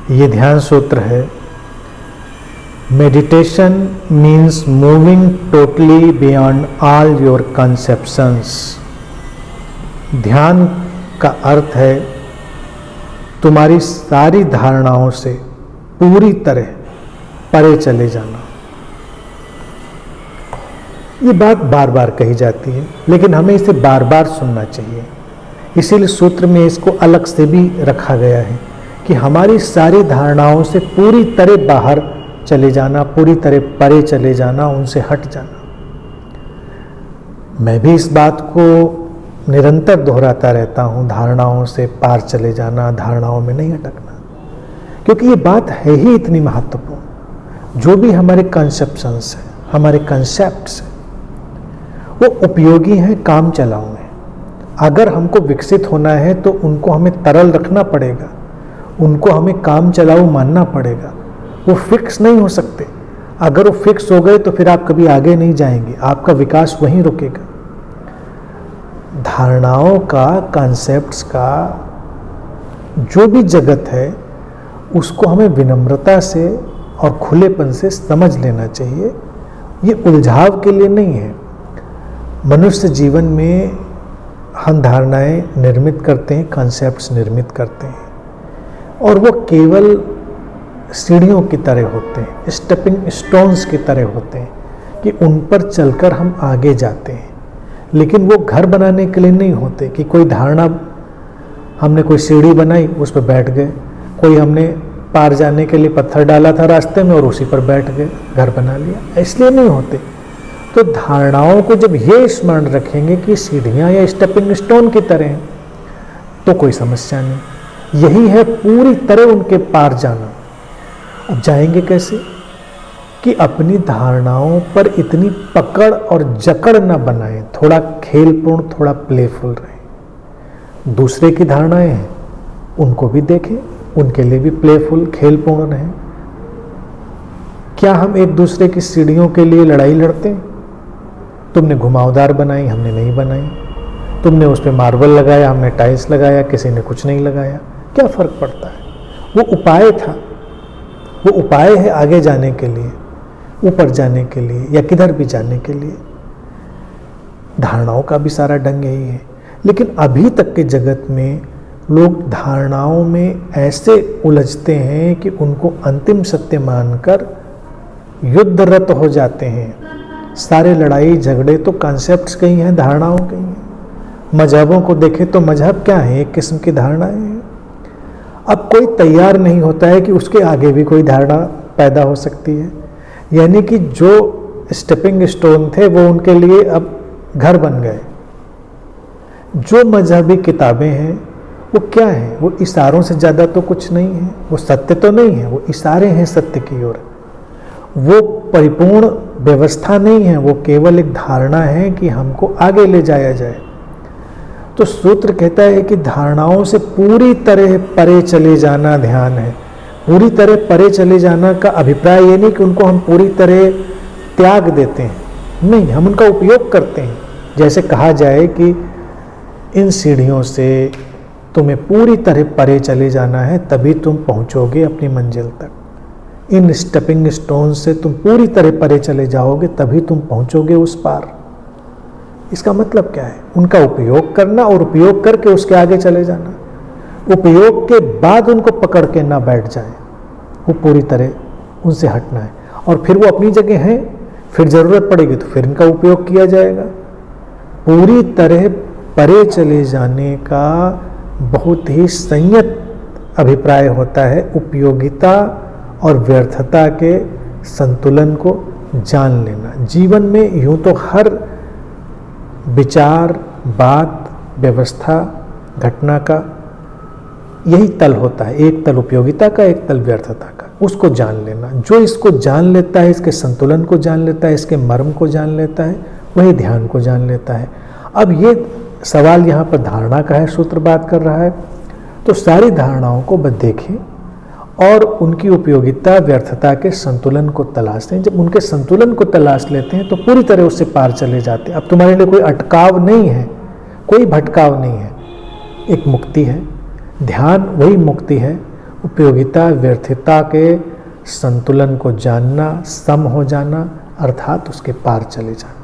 ये ध्यान सूत्र है, meditation means moving totally beyond all your conceptions. ध्यान का अर्थ है तुम्हारी सारी धारणाओं से पूरी तरह परे चले जाना। ये बात बार बार कही जाती है, लेकिन हमें इसे बार बार सुनना चाहिए। इसीलिए सूत्र में इसको अलग से भी रखा गया है कि हमारी सारी धारणाओं से पूरी तरह बाहर चले जाना, पूरी तरह परे चले जाना, उनसे हट जाना। मैं भी इस बात को निरंतर दोहराता रहता हूँ, धारणाओं से पार चले जाना, धारणाओं में नहीं अटकना, क्योंकि ये बात है ही इतनी महत्वपूर्ण। जो भी हमारे कंसेप्शंस हैं, हमारे कंसेप्ट्स हैं, वो उपयोगी हैं, काम चलाऊ हैं। अगर हमको विकसित होना है तो उनको हमें तरल रखना पड़ेगा, उनको हमें काम चलाऊ मानना पड़ेगा। वो फिक्स नहीं हो सकते। अगर वो फिक्स हो गए तो फिर आप कभी आगे नहीं जाएंगे, आपका विकास वहीं रुकेगा। धारणाओं का, कॉन्सेप्ट्स का जो भी जगत है, उसको हमें विनम्रता से और खुलेपन से समझ लेना चाहिए। ये उलझाव के लिए नहीं है। मनुष्य जीवन में हम धारणाएं निर्मित करते हैं, कॉन्सेप्ट्स निर्मित करते हैं, और वो केवल सीढ़ियों की तरह होते हैं, स्टेपिंग स्टोन्स की तरह होते हैं कि उन पर चलकर हम आगे जाते हैं। लेकिन वो घर बनाने के लिए नहीं होते कि कोई धारणा, हमने कोई सीढ़ी बनाई, उस पर बैठ गए, कोई हमने पार जाने के लिए पत्थर डाला था रास्ते में और उसी पर बैठ गए, घर बना लिया, इसलिए नहीं होते। तो धारणाओं को जब ये स्मरण रखेंगे कि सीढ़ियाँ या स्टेपिंग स्टोन की तरह हैं, तो कोई समस्या नहीं। यही है पूरी तरह उनके पार जाना। अब जाएंगे कैसे? कि अपनी धारणाओं पर इतनी पकड़ और जकड़ न बनाएं, थोड़ा खेलपूर्ण, थोड़ा प्लेफुल रहें। दूसरे की धारणाएं हैं, उनको भी देखें, उनके लिए भी प्लेफुल, खेलपूर्ण रहें। क्या हम एक दूसरे की सीढ़ियों के लिए लड़ाई लड़ते हैं? तुमने घुमावदार बनाई, हमने नहीं बनाई। तुमने उस पर मार्बल लगाया, हमने टाइल्स लगाया, किसी ने कुछ नहीं लगाया। क्या फर्क पड़ता है? वो उपाय था, वो उपाय है आगे जाने के लिए, ऊपर जाने के लिए या किधर भी जाने के लिए। धारणाओं का भी सारा ढंग यही है। लेकिन अभी तक के जगत में लोग धारणाओं में ऐसे उलझते हैं कि उनको अंतिम सत्य मानकर युद्धरत हो जाते हैं। सारे लड़ाई झगड़े तो कॉन्सेप्ट्स के ही हैं, धारणाओं के ही हैं। मजहबों को देखें तो मजहब क्या है? एक किस्म की धारणाएं हैं। अब कोई तैयार नहीं होता है कि उसके आगे भी कोई धारणा पैदा हो सकती है। यानी कि जो स्टेपिंग स्टोन थे वो उनके लिए अब घर बन गए। जो मजहबी किताबें हैं वो क्या है? वो इशारों से ज़्यादा तो कुछ नहीं है। वो सत्य तो नहीं है, वो इशारे हैं सत्य की ओर। वो परिपूर्ण व्यवस्था नहीं है, वो केवल एक धारणा है कि हमको आगे ले जाया जाए। तो सूत्र कहता है कि धारणाओं से पूरी तरह परे चले जाना ध्यान है। पूरी तरह परे चले जाना का अभिप्राय ये नहीं कि उनको हम पूरी तरह त्याग देते हैं, नहीं, हम उनका उपयोग करते हैं। जैसे कहा जाए कि इन सीढ़ियों से तुम्हें पूरी तरह परे चले जाना है, तभी तुम पहुंचोगे अपनी मंजिल तक। इन स्टेपिंग स्टोन से तुम पूरी तरह परे चले जाओगे, तभी तुम पहुंचोगे उस पार। इसका मतलब क्या है? उनका उपयोग करना और उपयोग करके उसके आगे चले जाना। उपयोग के बाद उनको पकड़ के ना बैठ जाए, वो पूरी तरह उनसे हटना है। और फिर वो अपनी जगह हैं, फिर ज़रूरत पड़ेगी तो फिर इनका उपयोग किया जाएगा। पूरी तरह परे चले जाने का बहुत ही संयत अभिप्राय होता है। उपयोगिता और व्यर्थता के संतुलन को जान लेना। जीवन में यूं तो हर विचार, बात, व्यवस्था, घटना का यही तल होता है, एक तल उपयोगिता का, एक तल व्यर्थता का। उसको जान लेना। जो इसको जान लेता है, इसके संतुलन को जान लेता है, इसके मर्म को जान लेता है, वही ध्यान को जान लेता है। अब ये सवाल यहाँ पर धारणा का है, सूत्र बात कर रहा है। तो सारी धारणाओं को बस देखें और उनकी उपयोगिता, व्यर्थता के संतुलन को तलाशें। जब उनके संतुलन को तलाश लेते हैं तो पूरी तरह उससे पार चले जाते हैं। अब तुम्हारे लिए कोई अटकाव नहीं है, कोई भटकाव नहीं है। एक मुक्ति है। ध्यान वही मुक्ति है। उपयोगिता व्यर्थता के संतुलन को जानना, सम हो जाना, अर्थात उसके पार चले जाना।